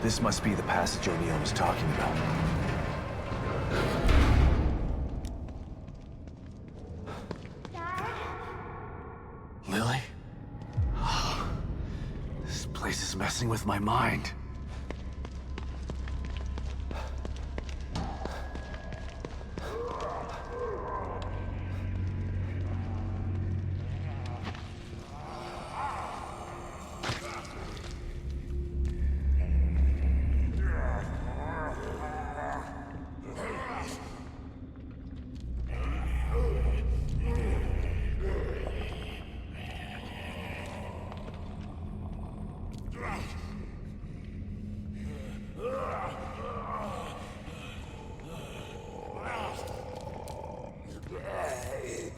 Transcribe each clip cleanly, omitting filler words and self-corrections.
This must be the passage O'Neill was talking about. Lily? This place is messing with my mind.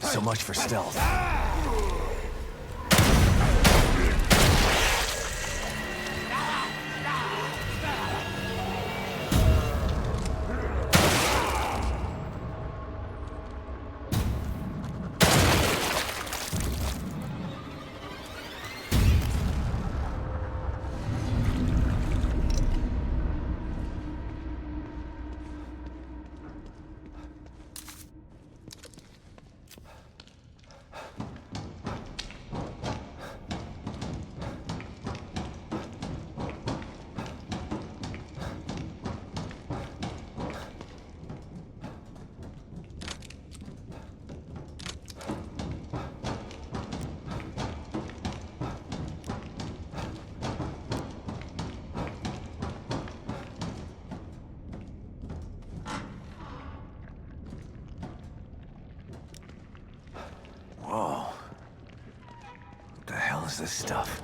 So much for stealth. Whoa. What the hell is this stuff?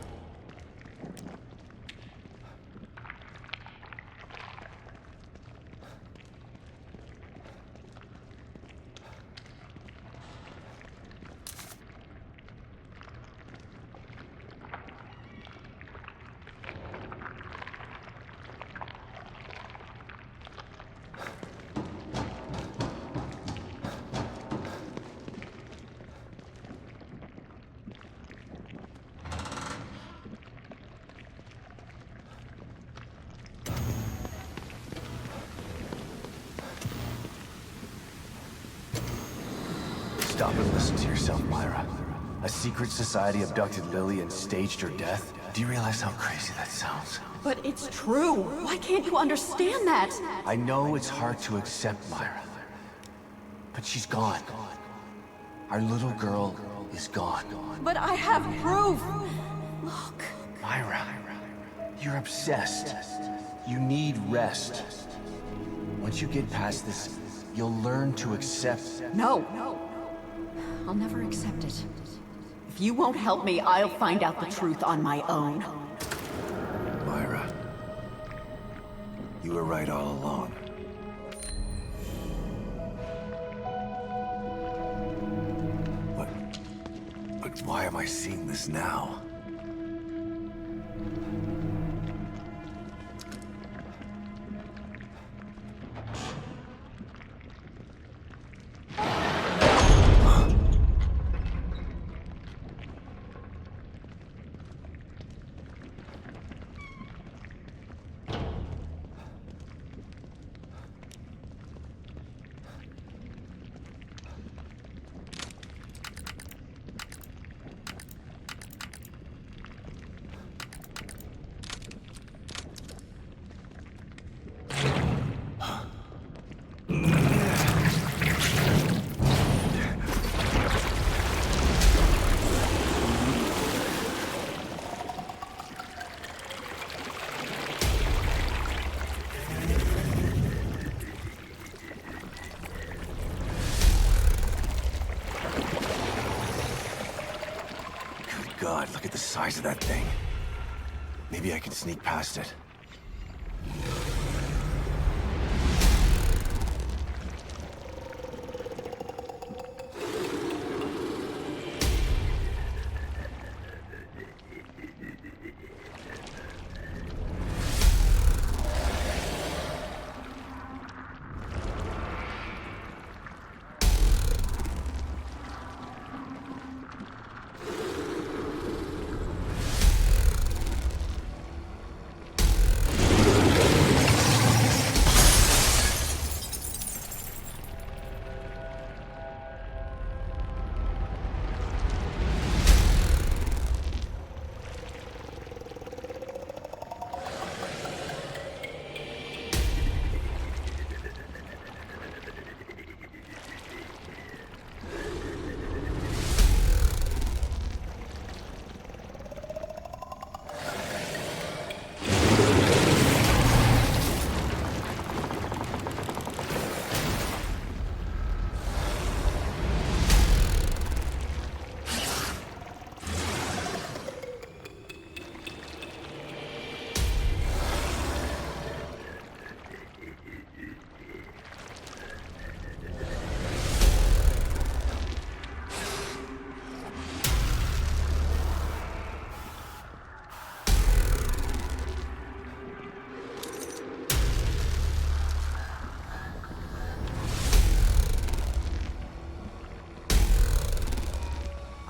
Stop and listen to yourself, Myra. A secret society abducted Lily and staged her death? Do you realize how crazy that sounds? But it's true. Why can't you understand that? I know it's hard to accept, Myra. But she's gone. Our little girl is gone. But I have proof. Look. Myra, you're obsessed. You need rest. Once you get past this, you'll learn to accept. No. I'll never accept it. If you won't help me, I'll find out the truth on my own. Myra, you were right all along. But why am I seeing this now? God, look at the size of that thing. Maybe I can sneak past it.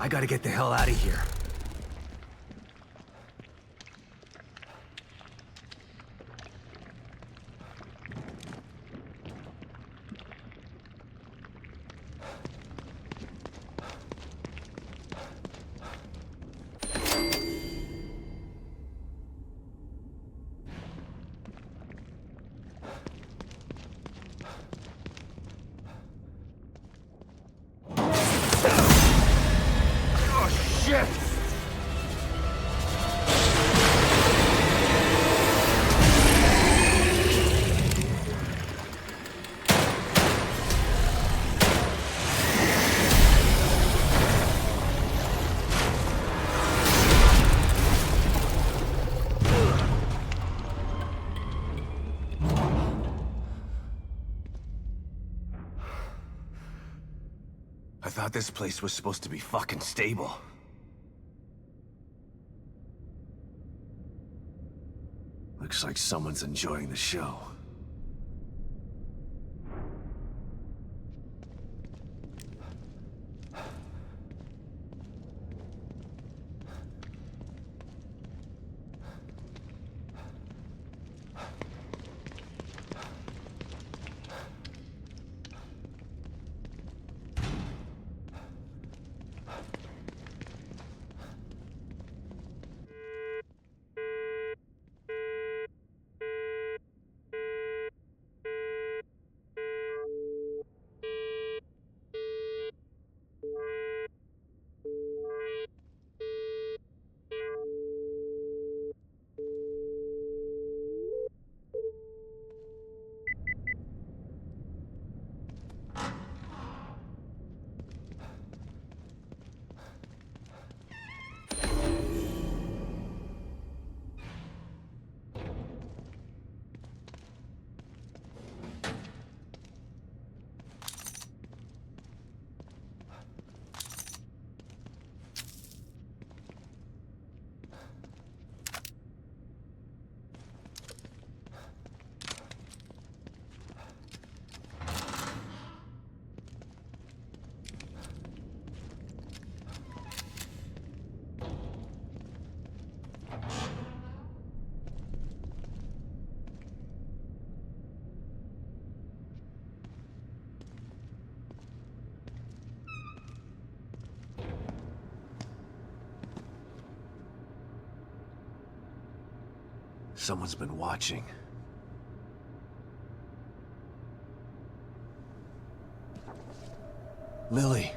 I gotta get the hell out of here. I thought this place was supposed to be fucking stable. Looks like someone's enjoying the show. Someone's been watching. Lily.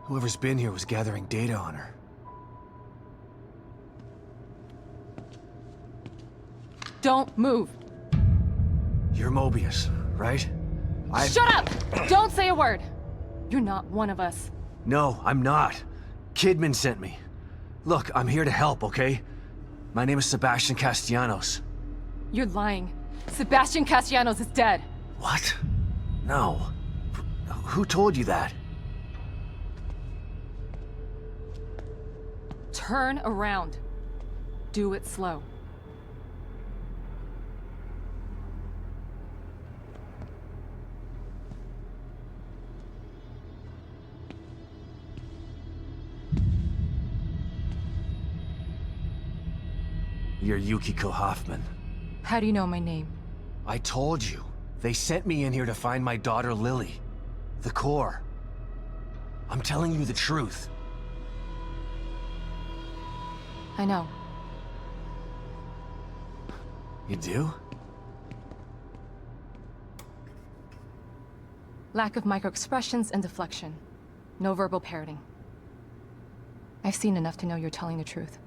Whoever's been here was gathering data on her. Don't move. You're Mobius, right? Shut up! Don't say a word. You're not one of us. No, I'm not. Kidman sent me. Look, I'm here to help, okay? My name is Sebastian Castellanos. You're lying. Sebastian Castellanos is dead. What? No. Who told you that? Turn around. Do it slow. You're Yukiko Hoffman. How do you know my name? I told you. They sent me in here to find my daughter Lily. The core. I'm telling you the truth. I know. You do? Lack of microexpressions and deflection. No verbal parroting. I've seen enough to know you're telling the truth.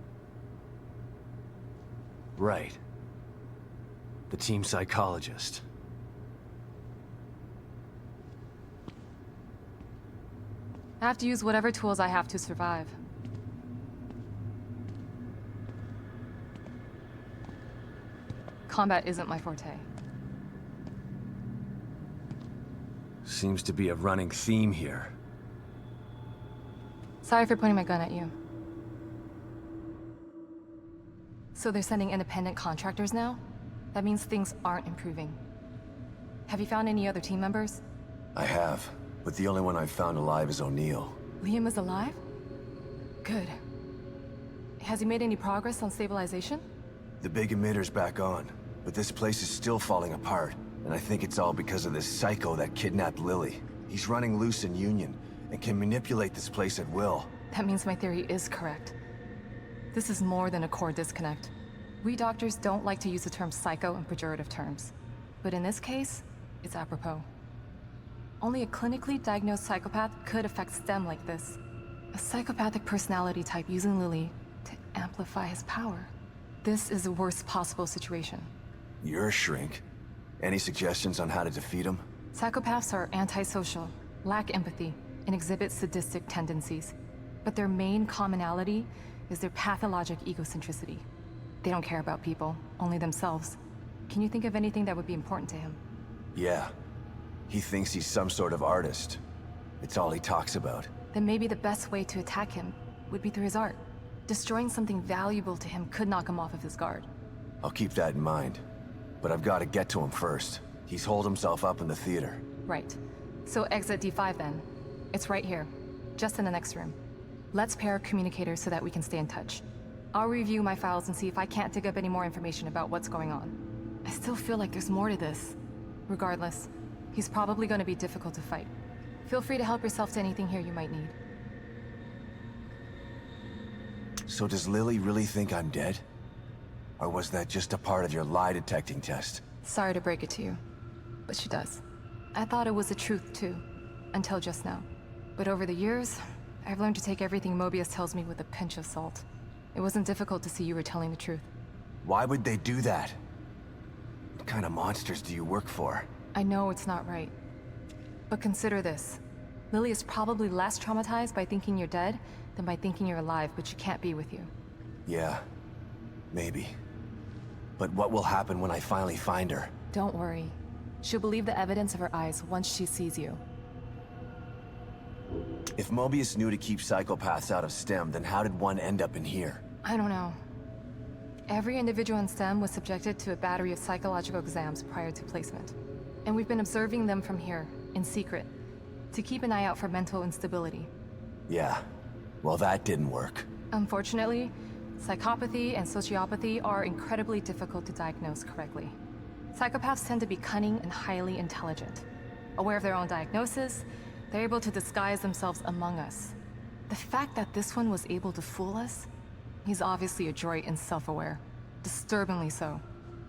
Right. The team psychologist. I have to use whatever tools I have to survive. Combat isn't my forte. Seems to be a running theme here. Sorry for pointing my gun at you. So they're sending independent contractors now? That means things aren't improving. Have you found any other team members? I have. but the only one I've found alive is O'Neill. Liam is alive? Good. Has he made any progress on stabilization? The big emitter's back on, but this place is still falling apart, and I think it's all because of this psycho that kidnapped Lily. He's running loose in Union, and can manipulate this place at will. That means my theory is correct. This is more than a core disconnect. We doctors don't like to use the term psycho in pejorative terms. But in this case, it's apropos. Only a clinically diagnosed psychopath could affect STEM like this. A psychopathic personality type using Lily to amplify his power. This is the worst possible situation. You're a shrink. Any suggestions on how to defeat him? Psychopaths are antisocial, lack empathy, and exhibit sadistic tendencies. But their main commonality is their pathologic egocentricity. They don't care about people, only themselves. Can you think of anything that would be important to him? Yeah. He thinks he's some sort of artist. It's all he talks about. Then maybe the best way to attack him would be through his art. Destroying something valuable to him could knock him off of his guard. I'll keep that in mind. But I've got to get to him first. He's holed himself up in the theater. Right. So exit D5 then. It's right here, just in the next room. Let's pair communicators so that we can stay in touch. I'll review my files and see if I can't dig up any more information about what's going on. I still feel like there's more to this. Regardless, he's probably going to be difficult to fight. Feel free to help yourself to anything here you might need. So does Lily really think I'm dead? Or was that just a part of your lie detecting test? Sorry to break it to you, but she does. I thought it was the truth too, until just now. But over the years, I've learned to take everything Mobius tells me with a pinch of salt. It wasn't difficult to see you were telling the truth. Why would they do that? What kind of monsters do you work for? I know it's not right. But consider this. Lily is probably less traumatized by thinking you're dead than by thinking you're alive, but she can't be with you. Yeah, maybe. But what will happen when I finally find her? Don't worry. She'll believe the evidence of her eyes once she sees you. If Mobius knew to keep psychopaths out of STEM, then how did one end up in here? I don't know. Every individual in STEM was subjected to a battery of psychological exams prior to placement. And we've been observing them from here, in secret, to keep an eye out for mental instability. Yeah, well that didn't work. Unfortunately, psychopathy and sociopathy are incredibly difficult to diagnose correctly. Psychopaths tend to be cunning and highly intelligent. Aware of their own diagnosis, they're able to disguise themselves among us. The fact that this one was able to fool us, he's obviously adroit and self-aware. Disturbingly so.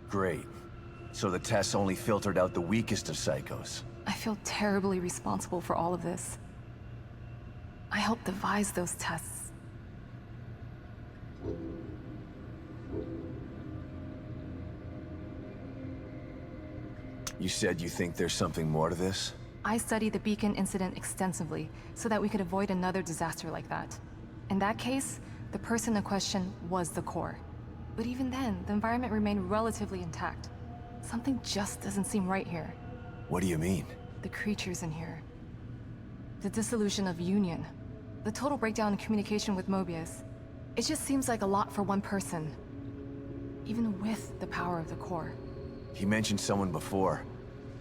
Great. So the tests only filtered out the weakest of psychos. I feel terribly responsible for all of this. I helped devise those tests. You said you think there's something more to this? I studied the Beacon incident extensively so that we could avoid another disaster like that. In that case, the person in question was the core. But even then, the environment remained relatively intact. Something just doesn't seem right here. What do you mean? The creatures in here. The dissolution of Union. The total breakdown in communication with Mobius. It just seems like a lot for one person. Even with the power of the core. He mentioned someone before.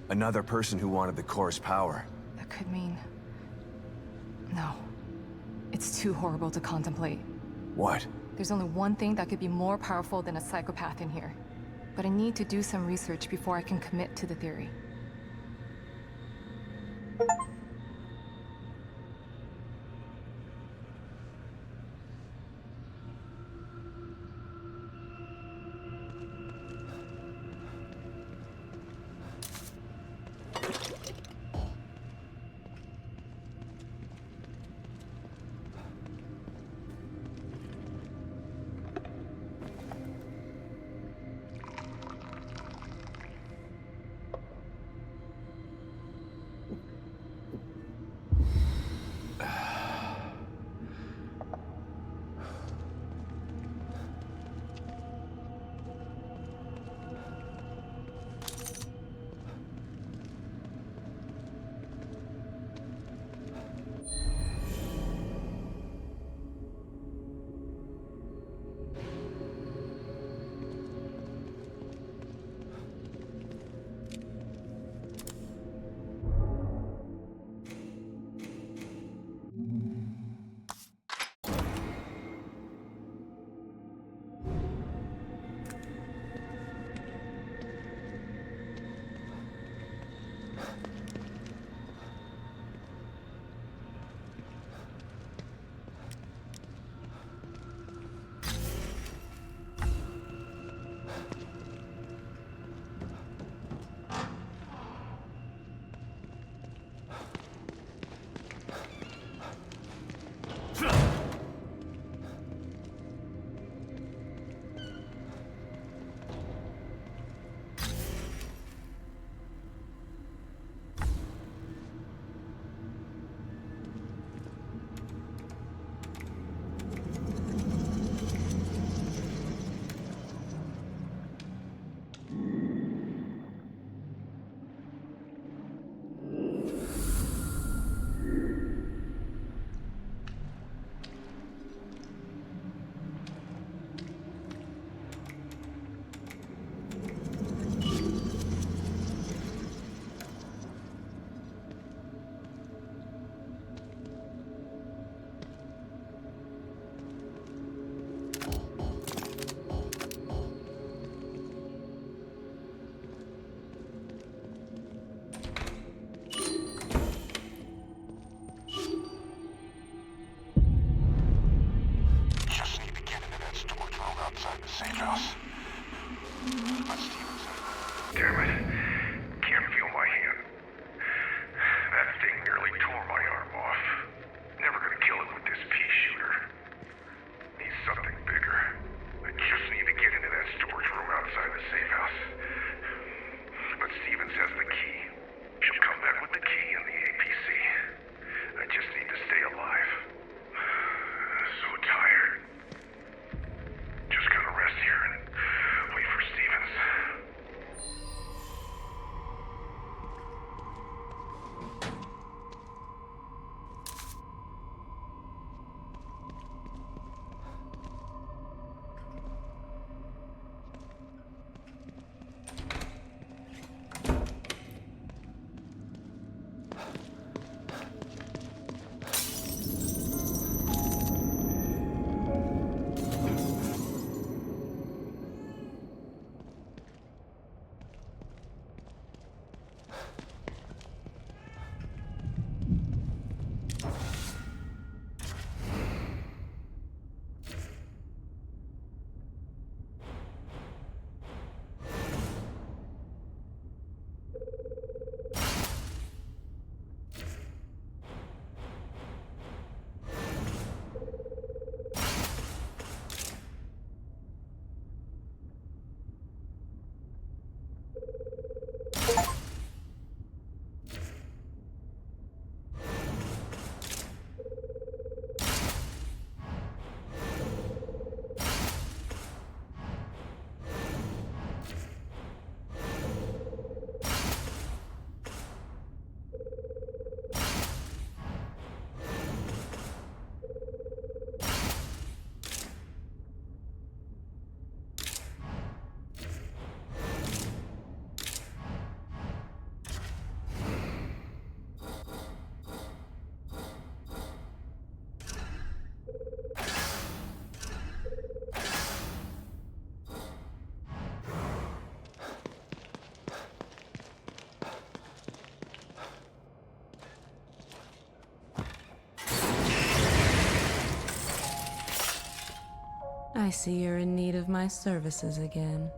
Another person who wanted the core's power. That could mean... No. It's too horrible to contemplate. What? There's only one thing that could be more powerful than a psychopath in here. But I need to do some research before I can commit to the theory. house. On Stevenson. Damn it. Can't feel my hand. That thing nearly tore my arm off. Never gonna kill it with this pea shooter. Need something bigger. I just need to get into that storage room outside the safe house. But Stevens has the key. She'll come back with the key and the APC. I just need to stay alive. So tired. Just gonna rest here and wait for Stevens. I see you're in need of my services again.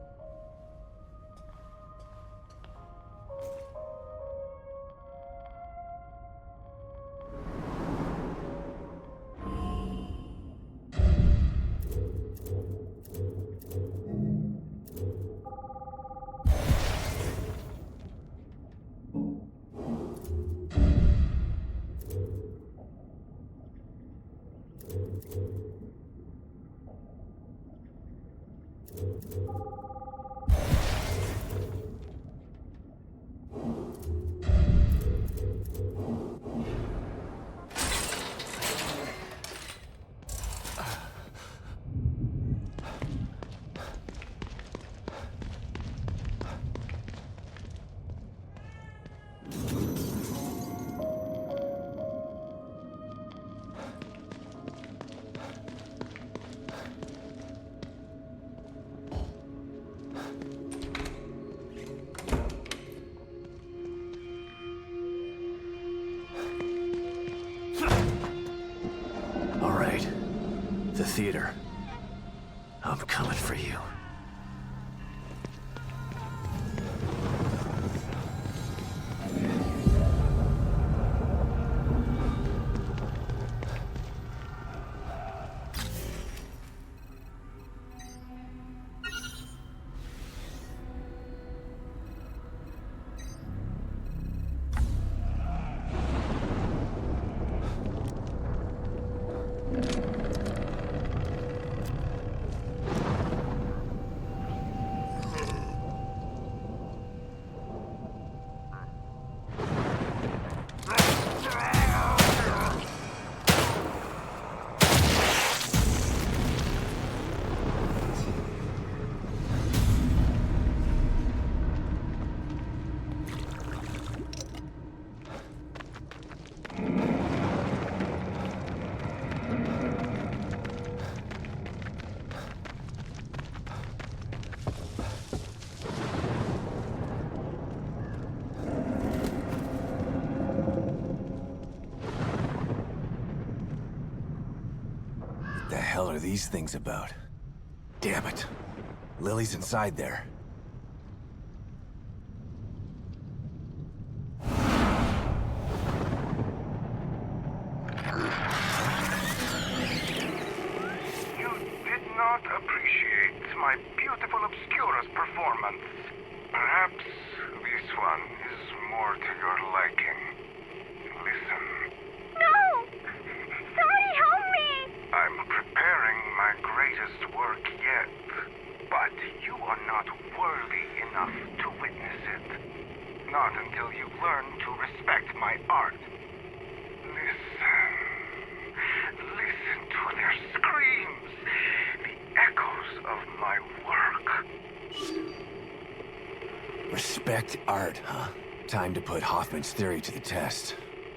The theater. I'm coming for you. What the hell are these things about? Damn it. Lily's inside there. You did not appreciate my beautiful Obscurus performance. Perhaps this one is more to your liking. Listen. No! Somebody help me! I'm preparing my greatest work yet, but you are not worthy enough to witness it. Not until you learn to respect my art. Listen. Listen to their screams. The echoes of my work. Respect art, huh? Time to put Hoffman's theory to the test.